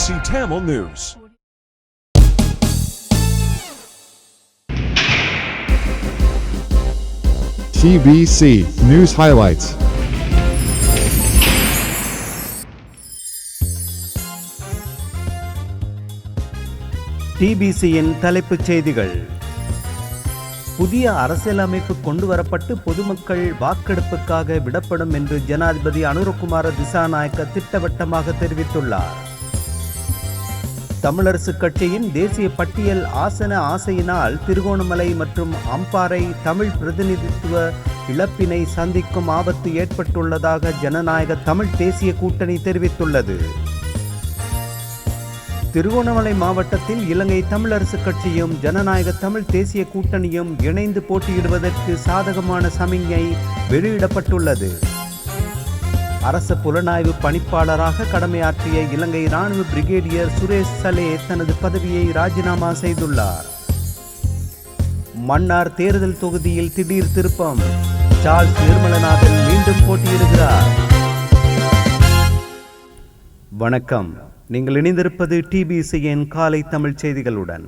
TBC Tamil News. TBC News Highlights. டிபிசியின் தலைப்புச் செய்திகள். புதிய அரசியலமைப்பு கொண்டுவரப்பட்டு பொதுமக்கள் வாக்கெடுப்புக்காக விடப்படும் என்று ஜனாதிபதி அனுரகுமார திசாநாயக்க திட்டவட்டமாக தெரிவித்துள்ளார். தமிழரசு கட்சியின் தேசிய பட்டியல் ஆசன ஆசையினால் திருகோணமலை மற்றும் அம்பாறை தமிழ் பிரதிநிதித்துவ இழப்பினை சந்திக்கும் ஆபத்து ஏற்பட்டுள்ளதாக ஜனநாயக தமிழ் தேசிய கூட்டணி தெரிவித்துள்ளது. திருகோணமலை மாவட்டத்தில் இலங்கை தமிழரசு கட்சியும் ஜனநாயக தமிழ் தேசிய கூட்டணியும் இணைந்து போட்டியிடுவதற்கு சாதகமான சமிஞ்ஞை வெளியிடப்பட்டுள்ளது. அரசு புலனாய்வு பணிப்பாளராக கடமையாற்றிய இலங்கை இராணுவ பிரிகேடியர் சுரேஷ் சலே தனது பதவியை ராஜினாமா செய்துள்ளார். மன்னார் தேர்தல் தொகுதியில் திடீர் திருப்பம், சார்ல்ஸ் நிர்மலநாதன் மீண்டும் போட்டியிடுகிறார். வணக்கம். நீங்கள் இணைந்திருப்பது டிபிசியின் காலை தமிழ் செய்திகளுடன்.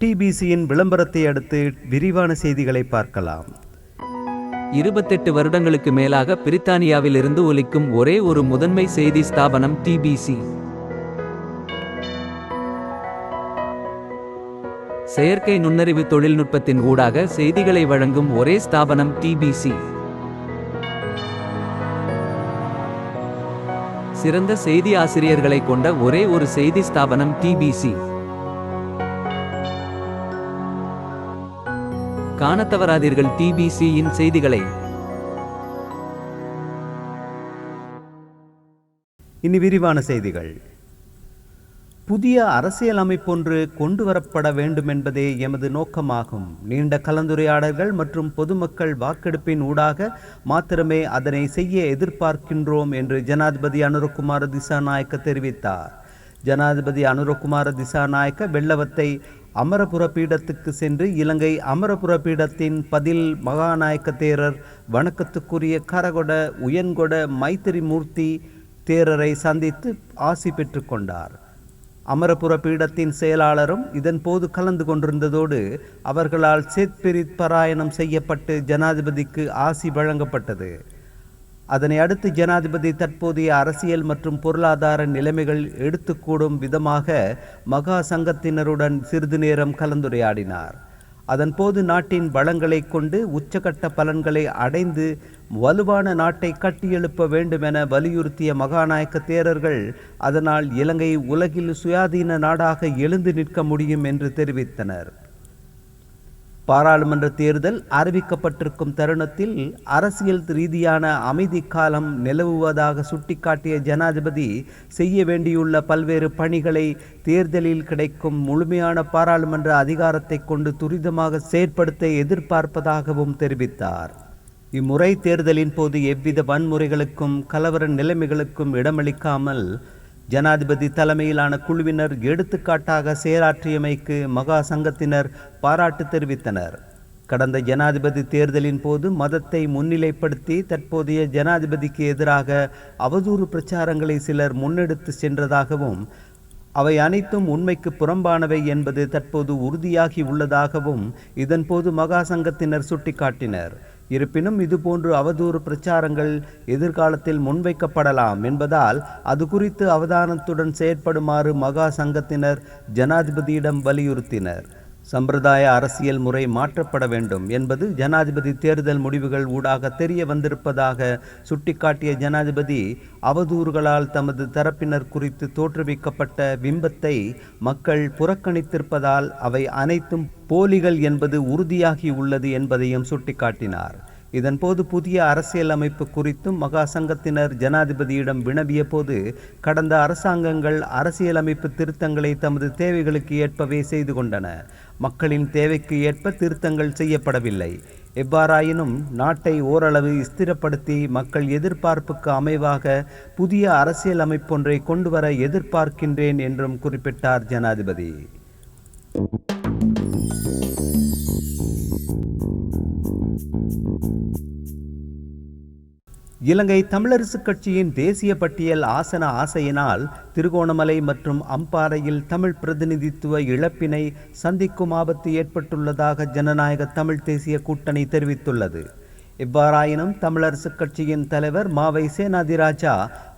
டிபிசியின் விளம்பரத்தை அடுத்து விரிவான செய்திகளை பார்க்கலாம். 28 வருடங்களுக்கு மேலாக பிரித்தானியாவில் இருந்து ஒலிக்கும் ஒரே ஒரு முதன்மை செய்தி ஸ்தாபனம் டிபிசி. செயற்கை நுண்ணறிவு தொழில்நுட்பத்தின் ஊடாக செய்திகளை வழங்கும் ஒரே ஸ்தாபனம் டிபிசி. சிறந்த செய்தி ஆசிரியர்களை கொண்ட ஒரே ஒரு செய்தி ஸ்தாபனம் டிபிசி. காணத் தவறாதீர்கள் டிபிசியின் செய்திகளை. இனி விரிவான செய்திகள். புதிய அரசியலமைப்பொன்று கொண்டு வரப்பட வேண்டும் என்பதே எமது நோக்கமாகும். நீண்ட கலந்துரையாடல்கள் மற்றும் பொதுமக்கள் வாக்கெடுப்பின் ஊடாக மாத்திரமே அதனை செய்ய எதிர்பார்க்கின்றோம் என்று ஜனாதிபதி அனுரகுமார திசாநாயக்க தெரிவித்தார். ஜனாதிபதி அனுரகுமார திசாநாயக்க வெள்ளவத்தை அமரபுர பீடத்துக்கு சென்று இலங்கை அமரபுர பீடத்தின் பதில் மகாநாயக்க தேரர் வணக்கத்துக்குரிய கரகொட உயன்கொட மைத்திரி மூர்த்தி தேரரை சந்தித்து ஆசி பெற்று கொண்டார். அமரபுர பீடத்தின் செயலாளரும் இதன் போது கலந்து கொண்டிருந்ததோடு அவர்களால் சேத்பிரித் பாராயணம் செய்யப்பட்டு ஜனாதிபதிக்கு ஆசி வழங்கப்பட்டது. அதனை அடுத்து ஜனாதிபதி தற்போதைய அரசியல் மற்றும் பொருளாதார நிலைமைகள் எடுத்துக்கூடும் விதமாக மகா சங்கத்தினருடன் சிறிது நேரம் கலந்துரையாடினார். அதன்போது நாட்டின் வளங்களை கொண்டு உச்சகட்ட பலன்களை அடைந்து வலுவான நாட்டை கட்டியெழுப்ப வேண்டுமென வலியுறுத்திய மகாநாயக்க தேரர்கள் அதனால் இலங்கை உலகில் சுயாதீன நாடாக எழுந்து நிற்க முடியும் என்று தெரிவித்தனர். பாராளுமன்ற தேர்தல் அறிவிக்கப்பட்டிருக்கும் தருணத்தில் அரசியல் ரீதியான அமைதி காலம் நிலவுவதாக சுட்டிக்காட்டிய ஜனாதிபதி செய்ய வேண்டியுள்ள பல்வேறு பணிகளை தேர்தலில் கிடைக்கும் முழுமையான பாராளுமன்ற அதிகாரத்தை கொண்டு துரிதமாக செயற்படுத்த எதிர்பார்ப்பதாகவும் தெரிவித்தார். இம்முறை தேர்தலின் போது எவ்வித வன்முறைகளுக்கும் கலவர நிலைமைகளுக்கும் இடமளிக்காமல் ஜனாதிபதி தலைமையிலான குழுவினர் எடுத்துக்காட்டாக செயலாற்றியமைக்கு மகா சங்கத்தினர் பாராட்டு தெரிவித்தனர். கடந்த ஜனாதிபதி தேர்தலின் போது மதத்தை முன்னிலைப்படுத்தி தற்போதைய ஜனாதிபதிக்கு எதிராக அவதூறு பிரச்சாரங்களை சிலர் முன்னெடுத்து சென்றதாகவும் அவை அனைத்தும் உண்மைக்கு புறம்பானவை என்பது தற்போது உறுதியாகி உள்ளதாகவும் இதன்போது மகா சங்கத்தினர் சுட்டிக்காட்டினர். இருப்பினும் இதுபோன்று அவதூறு பிரச்சாரங்கள் எதிர்காலத்தில் முன்வைக்கப்படலாம் என்பதால் அது குறித்து அவதானத்துடன் செயற்படுமாறு மகா சங்கத்தினர் ஜனாதிபதியிடம் வலியுறுத்தினர். சம்பிரதாய அரசியல் முறை மாற்றப்பட வேண்டும் என்பது ஜனாதிபதி தேர்தல் முடிவுகள் ஊடாக தெரிய வந்திருப்பதாக சுட்டிக்காட்டிய ஜனாதிபதி அவதூறுகளால் தமது தரப்பினர் குறித்து தோற்றுவிக்கப்பட்ட பிம்பத்தை மக்கள் புறக்கணித்திருப்பதால் அவை அனைத்தும் போலிகள் என்பது உறுதியாகி உள்ளது என்பதையும் சுட்டிக்காட்டினார். இதன்போது புதிய அரசியலமைப்பு குறித்தும் மகா சங்கத்தினர் ஜனாதிபதியிடம் வினவிய போது கடந்த அரசாங்கங்கள் அரசியலமைப்பு திருத்தங்களை தமது தேவைகளுக்கு ஏற்பவே செய்து கொண்டன. மக்களின் தேவைக்கு ஏற்ப திருத்தங்கள் செய்யப்படவில்லை. எவ்வாறாயினும் நாட்டை ஓரளவு ஸ்திரப்படுத்தி மக்கள் எதிர்பார்ப்புக்கு அமைவாக புதிய அரசியலமைப்பொன்றை கொண்டுவர எதிர்பார்க்கின்றேன் என்றும் குறிப்பிட்டார் ஜனாதிபதி. இலங்கை தமிழரசுக் கட்சியின் தேசிய பட்டியல் ஆசன ஆசையினால் திருகோணமலை மற்றும் அம்பாறையில் தமிழ் பிரதிநிதித்துவ இழப்பினை சந்திக்கும் ஆபத்து ஏற்பட்டுள்ளதாக ஜனநாயக தமிழ் தேசிய கூட்டணி தெரிவித்துள்ளது. எவ்வாறாயினும் தமிழரசுக் கட்சியின் தலைவர் மாவை சேனாதிராஜா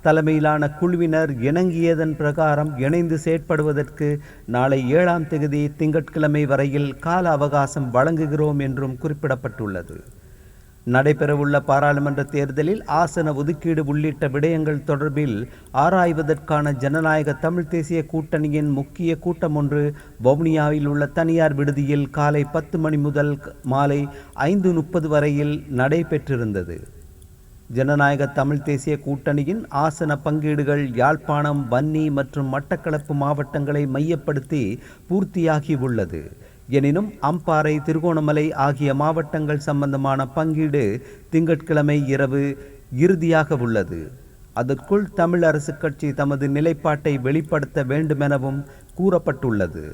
தலைமையிலான குழுவினர் இணங்கியதன் பிரகாரம் இணைந்து செயற்படுவதற்கு நாளை 7ஆம் தேதி திங்கட்கிழமை வரையில் கால அவகாசம் வழங்குகிறோம் என்றும் குறிப்பிடப்பட்டுள்ளது. நடைபெறவுள்ள பாராளுமன்ற தேர்தலில் ஆசன ஒதுக்கீடு உள்ளிட்ட விடயங்கள் தொடர்பில் ஆராய்வதற்கான ஜனநாயக தமிழ் தேசிய கூட்டணியின் முக்கிய கூட்டம் ஒன்று வவுனியாவில் உள்ள தனியார் விடுதியில் காலை 10 மணி முதல் மாலை 5:30 வரையில் நடைபெற்றிருந்தது. ஜனநாயக தமிழ் தேசிய கூட்டணியின் ஆசன பங்கீடுகள் யாழ்ப்பாணம், வன்னி மற்றும் மட்டக்களப்பு மாவட்டங்களை மையப்படுத்தி பூர்த்தியாகி உள்ளது. எனினும் அம்பாறை, திருகோணமலை ஆகிய மாவட்டங்கள் சம்பந்தமான பங்கீடு திங்கட்கிழமை இரவு இறுதியாக உள்ளது. அதற்குள் தமிழ் அரசுக் கட்சி தமது நிலைப்பாட்டை வெளிப்படுத்த வேண்டுமெனவும் கூறப்பட்டுள்ளது.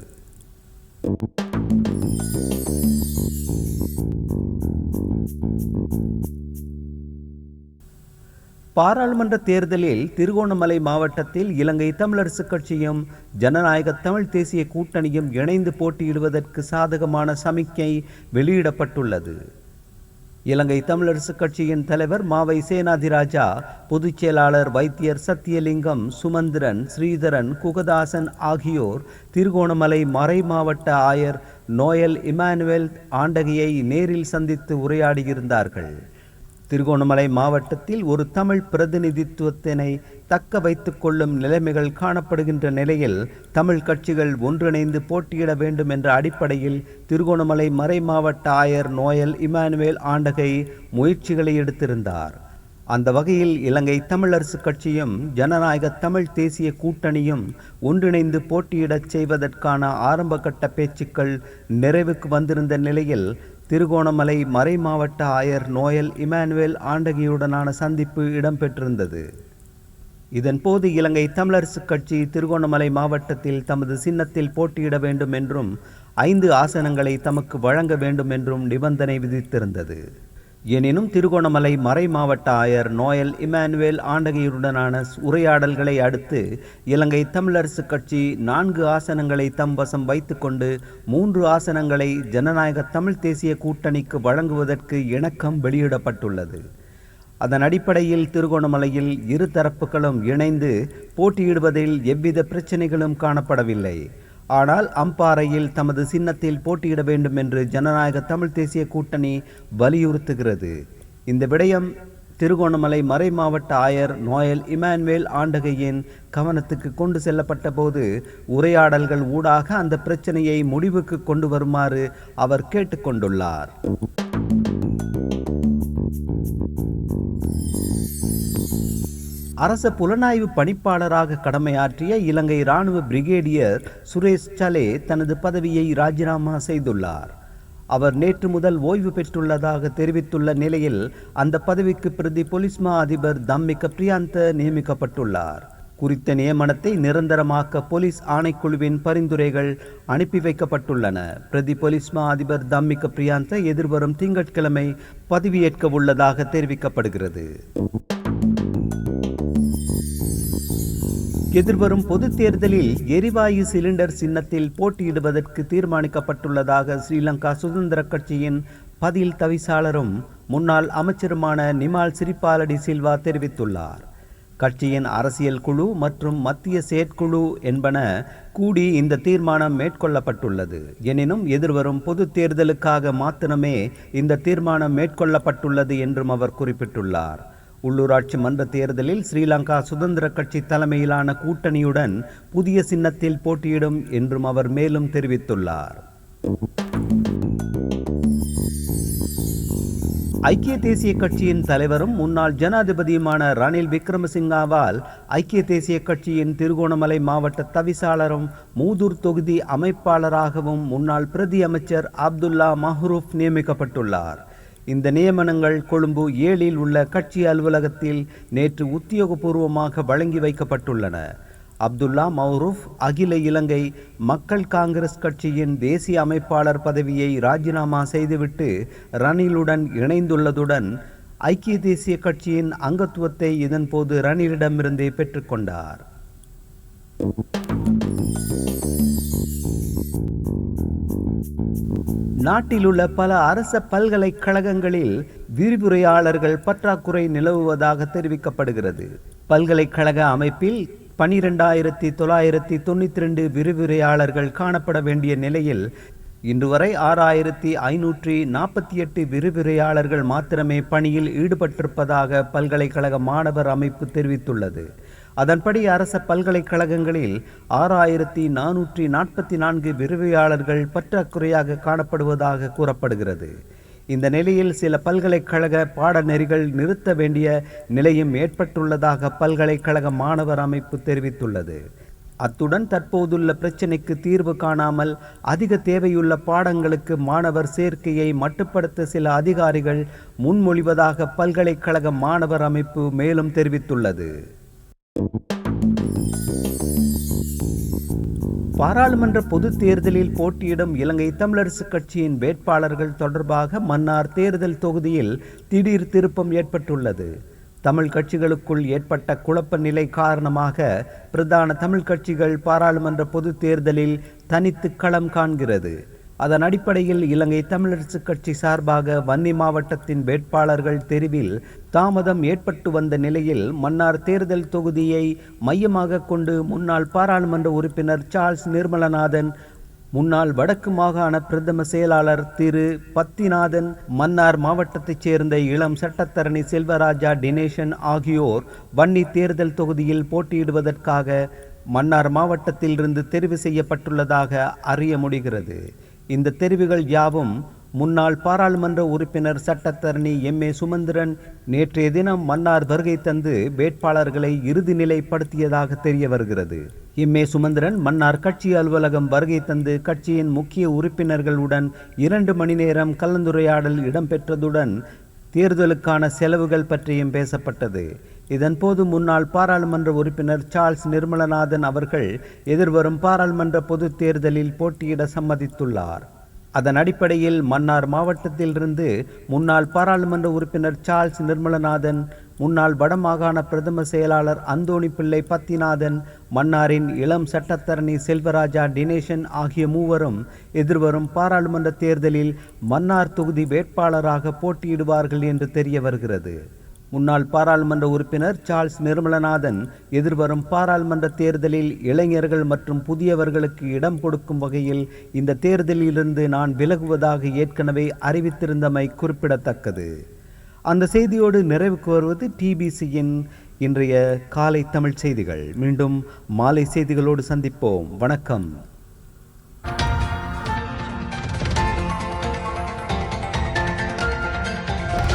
பாராளுமன்ற தேர்தலில் திருகோணமலை மாவட்டத்தில் இலங்கை தமிழரசுக் கட்சியும் ஜனநாயக தமிழ் தேசிய கூட்டணியும் இணைந்து போட்டியிடுவதற்கு சாதகமான சமிக்கை வெளியிடப்பட்டுள்ளது. இலங்கை தமிழரசுக் கட்சியின் தலைவர் மாவை சேனாதிராஜா, பொதுச் செயலாளர் வைத்தியர் சத்தியலிங்கம், சுமந்திரன், ஸ்ரீதரன், குகதாசன் ஆகியோர் திருகோணமலை மறை மாவட்ட ஆயர் நோயல் இமானுவேல் ஆண்டகையை நேரில் சந்தித்து உரையாடியிருந்தார்கள். திருகோணமலை மாவட்டத்தில் ஒரு தமிழ் பிரதிநிதித்துவத்தினை தக்க வைத்துக் கொள்ளும் நிலைமைகள் காணப்படுகின்ற நிலையில் தமிழ் கட்சிகள் ஒன்றிணைந்து போட்டியிட வேண்டும் என்ற அடிப்படையில் திருகோணமலை மறை மாவட்ட ஆயர் நோயல் இமானுவேல் ஆண்டகை முயற்சிகளை எடுத்திருந்தார். அந்த வகையில் இலங்கை தமிழரசுக் கட்சியும் ஜனநாயக தமிழ் தேசிய கூட்டணியும் ஒன்றிணைந்து போட்டியிடச் செய்வதற்கான ஆரம்பகட்ட பேச்சுக்கள் நிறைவுக்கு வந்திருந்த நிலையில் திருகோணமலை மறை மாவட்ட ஆயர் நோயல் இமானுவேல் ஆண்டகையுடனான சந்திப்பு இடம்பெற்றிருந்தது. இதன்போது இலங்கை தமிழரசுக் கட்சி திருகோணமலை மாவட்டத்தில் தமது சின்னத்தில் போட்டியிட வேண்டும் என்றும் 5 ஆசனங்களை தமக்கு வழங்க வேண்டும் என்றும் நிபந்தனை விதித்திருந்தது. எனினும் திருகோணமலை மறை மாவட்ட ஆயர் நோயல் இமானுவேல் ஆண்டகையுடனான உரையாடல்களை அடுத்து இலங்கை தமிழரசுக் கட்சி 4 ஆசனங்களை தம் வசம் வைத்துக்கொண்டு 3 ஆசனங்களை ஜனநாயக தமிழ் தேசிய கூட்டணிக்கு வழங்குவதற்கு இணக்கம் வெளியிடப்பட்டுள்ளது. அதன் அடிப்படையில் திருகோணமலையில் இரு தரப்புகளும் இணைந்து போட்டியிடுவதில் எவ்வித பிரச்சனைகளும் காணப்படவில்லை. ஆனால் அம்பாறையில் தமது சின்னத்தில் போட்டியிட வேண்டும் என்று ஜனநாயக தமிழ் தேசிய கூட்டணி வலியுறுத்துகிறது. இந்த விடயம் திருகோணமலை மறை மாவட்ட ஆயர் நோயல் இமானுவேல் ஆண்டகையின் கவனத்துக்கு கொண்டு செல்லப்பட்ட போது உரையாடல்கள் ஊடாக அந்த பிரச்சனையை முடிவுக்கு கொண்டு வருமாறு அவர் கேட்டுக்கொண்டுள்ளார். அரச புலனாய்வு பணிப்பாளராக கடமையாற்றிய இலங்கை இராணுவ பிரிகேடியர் சுரேஷ் சலே தனது பதவியை ராஜினாமா செய்துள்ளார். அவர் நேற்று முதல் ஓய்வு பெற்றுள்ளதாக தெரிவித்துள்ள நிலையில் அந்த பதவிக்கு பிரதி போலீஸ் மா அதிபர் தம்மிக பிரியாந்த நியமிக்கப்பட்டுள்ளார். குறித்த நியமனத்தை நிரந்தரமாக்க போலீஸ் ஆணைக்குழுவின் பரிந்துரைகள் அனுப்பி வைக்கப்பட்டுள்ளன. பிரதி போலீஸ் மா அதிபர் தம்மிக பிரியாந்த எதிர்வரும் திங்கட்கிழமை பதவியேற்க உள்ளதாக தெரிவிக்கப்படுகிறது. எதிர்வரும் பொது தேர்தலில் எரிவாயு சிலிண்டர் சின்னத்தில் போட்டியிடுவதற்கு தீர்மானிக்கப்பட்டுள்ளதாக ஸ்ரீலங்கா சுதந்திர கட்சியின் பதில் தவிசாளரும் முன்னாள் அமைச்சருமான நிமால் சிறிபாலடி சில்வா தெரிவித்துள்ளார். கட்சியின் அரசியல் குழு மற்றும் மத்திய செயற்குழு என்பன கூடி இந்த தீர்மானம் மேற்கொள்ளப்பட்டுள்ளது. எனினும் எதிர்வரும் பொது தேர்தலுக்காக மாத்திரமே இந்த தீர்மானம் மேற்கொள்ளப்பட்டுள்ளது என்றும் அவர் குறிப்பிட்டுள்ளார். உள்ளூராட்சி மன்ற தேர்தலில் ஸ்ரீலங்கா சுதந்திர கட்சி தலைமையிலான கூட்டணியுடன் புதிய சின்னத்தில் போட்டியிடும் என்றும் அவர் மேலும் தெரிவித்துள்ளார். ஐக்கிய தேசிய கட்சியின் தலைவரும் முன்னாள் ஜனாதிபதியுமான ரணில் விக்ரமசிங்காவால் ஐக்கிய தேசிய கட்சியின் திருகோணமலை மாவட்ட தவிசாளரும் மூதூர் தொகுதி அமைப்பாளராகவும் முன்னாள் பிரதி அமைச்சர் அப்துல்லா மஹ்ரூப் நியமிக்கப்பட்டுள்ளார். இந்த நியமனங்கள் கொழும்பு 7 உள்ள கட்சி அலுவலகத்தில் நேற்று உத்தியோகபூர்வமாக வழங்கி வைக்கப்பட்டுள்ளன. அப்துல்லா மஹ்ரூப் அகில இலங்கை மக்கள் காங்கிரஸ் கட்சியின் தேசிய அமைப்பாளர் பதவியை ராஜினாமா செய்துவிட்டு ரணிலுடன் இணைந்துள்ளதுடன் ஐக்கிய தேசிய கட்சியின் அங்கத்துவத்தை இதன்போது ரணிலிடமிருந்தே பெற்றுக்கொண்டார். நாட்டிலுள்ள பல அரச பல்கலைக்கழகங்களில் விரிவுரையாளர்கள் பற்றாக்குறை நிலவுவதாக தெரிவிக்கப்படுகிறது. பல்கலைக்கழக அமைப்பில் 12,992 விரிவுரையாளர்கள் காணப்பட வேண்டிய நிலையில் இன்று வரை 6,548 விரிவுரையாளர்கள் மாத்திரமே பணியில் ஈடுபட்டிருப்பதாக பல்கலைக்கழக மாணவர் அமைப்பு தெரிவித்துள்ளது. அதன்படி அரச பல்கலைக்கழகங்களில் 6,444 விரிவுரையாளர்கள் பற்றாக்குறையாக காணப்படுவதாக கூறப்படுகிறது. இந்த நிலையில் சில பல்கலைக்கழக பாடநெறிகள் நிறுத்த வேண்டிய நிலையும் ஏற்பட்டுள்ளதாக பல்கலைக்கழக மாணவர் அமைப்பு தெரிவித்துள்ளது. அத்துடன் தற்போதுள்ள பிரச்சினைக்கு தீர்வு காணாமல் அதிக தேவையுள்ள பாடங்களுக்கு மாணவர் சேர்க்கையை மட்டுப்படுத்த சில அதிகாரிகள் முன்மொழிவதாக பல்கலைக்கழக மாணவர் அமைப்பு மேலும் தெரிவித்துள்ளது. பாராளுமன்ற பொதுத் தேர்தலில் போட்டியிடும் இலங்கை தமிழரசு கட்சியின் வேட்பாளர்கள் தொடர்பாக மன்னார் தேர்தல் தொகுதியில் திடீர் திருப்பம் ஏற்பட்டுள்ளது. தமிழ் கட்சிகளுக்குள் ஏற்பட்ட குழப்ப நிலை காரணமாக பிரதான தமிழ் கட்சிகள் பாராளுமன்ற பொதுத் தேர்தலில் தனித்து களம் காண்கிறது. அதன் அடிப்படையில் இலங்கை தமிழரசு கட்சி சார்பாக வன்னி மாவட்டத்தின் வேட்பாளர்கள் தெரிவில் தாமதம் ஏற்பட்டு வந்த நிலையில் மன்னார் தேர்தல் தொகுதியை மையமாக கொண்டு முன்னாள் பாராளுமன்ற உறுப்பினர் சார்ல்ஸ் நிர்மலநாதன், முன்னாள் வடக்கு மாகாண பிரதம செயலாளர் திரு பத்திநாதன், மன்னார் மாவட்டத்தைச் சேர்ந்த இளம் சட்டத்தரணி செல்வராஜா டினேசன் ஆகியோர் வன்னி தேர்தல் தொகுதியில் போட்டியிடுவதற்காக மன்னார் மாவட்டத்திலிருந்து தெரிவு செய்யப்பட்டுள்ளதாக அறிய முடிகிறது. இந்த தெரிவுகள் யாவும் முன்னாள் பாராளுமன்ற உறுப்பினர் சட்டத்தரணி எம்.ஏ. சுமந்திரன் நேற்றைய தினம் மன்னார் வருகை தந்து வேட்பாளர்களை இறுதி நிலைப்படுத்தியதாக தெரிய வருகிறது. எம்.ஏ. சுமந்திரன் மன்னார் கட்சி அலுவலகம் வருகை தந்து கட்சியின் முக்கிய உறுப்பினர்களுடன் 2 மணி நேரம் கலந்துரையாடல் இடம்பெற்றதுடன் தேர்தலுக்கான செலவுகள் பற்றியும் பேசப்பட்டது. இதன்போது முன்னாள் பாராளுமன்ற உறுப்பினர் சார்ல்ஸ் நிர்மலநாதன் அவர்கள் எதிர்வரும் பாராளுமன்ற பொது தேர்தலில் போட்டியிட சம்மதித்துள்ளார். அதன் அடிப்படையில் மன்னார் மாவட்டத்திலிருந்து முன்னாள் பாராளுமன்ற உறுப்பினர் சார்ல்ஸ் நிர்மலநாதன், முன்னாள் வடமாகாண பிரதம செயலாளர் அந்தோணி பிள்ளை பத்திநாதன், மன்னாரின் இளம் சட்டத்தரணி செல்வராஜா டினேசன் ஆகிய மூவரும் எதிர்வரும் பாராளுமன்ற தேர்தலில் மன்னார் தொகுதி வேட்பாளராக போட்டியிடுவார்கள் என்று தெரிய வருகிறது. முன்னாள் பாராளுமன்ற உறுப்பினர் சார்ல்ஸ் நிர்மலநாதன் எதிர்வரும் பாராளுமன்ற தேர்தலில் இளைஞர்கள் மற்றும் புதியவர்களுக்கு இடம் கொடுக்கும் வகையில் இந்த தேர்தலிலிருந்து நான் விலகுவதாக ஏற்கனவே அறிவித்திருந்தமை குறிப்பிடத்தக்கது. அந்த செய்தியோடு நிறைவுக்கு வருவது டிபிசியின் இன்றைய காலை தமிழ் செய்திகள். மீண்டும் மாலை செய்திகளோடு சந்திப்போம். வணக்கம்.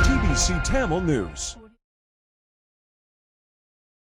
TBC Tamil News.